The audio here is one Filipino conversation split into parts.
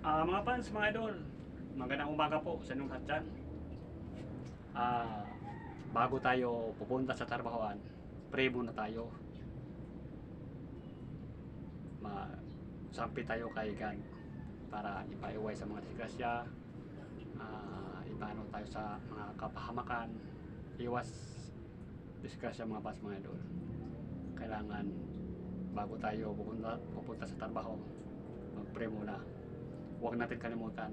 Mga fans, mga idol, magandang umaga po sa inyong lahat dyan. Ah, Bago tayo pupunta sa trabahoan, pray muna tayo. Sampi tayo kay God para ipaiway sa mga disgrasya, ipano tayo sa mga kapahamakan, iwas disgrasya mga fans, mga idol. Kailangan bago tayo pupunta sa trabaho, mag-pray muna. Huwag natin kalimutan.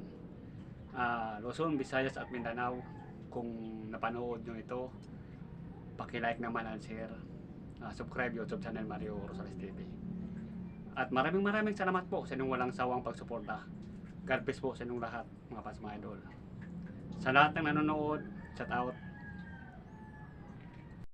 Luzon, Visayas at Mindanao, kung napanood nyo ito, paki-like naman and share. Subscribe YouTube channel Mario Rosales TV. At maraming salamat po sa inyong walang sawang pagsuporta. God bless po sa inyong lahat, mga fans, mga idol. Sa lahat ng nanonood, shout out.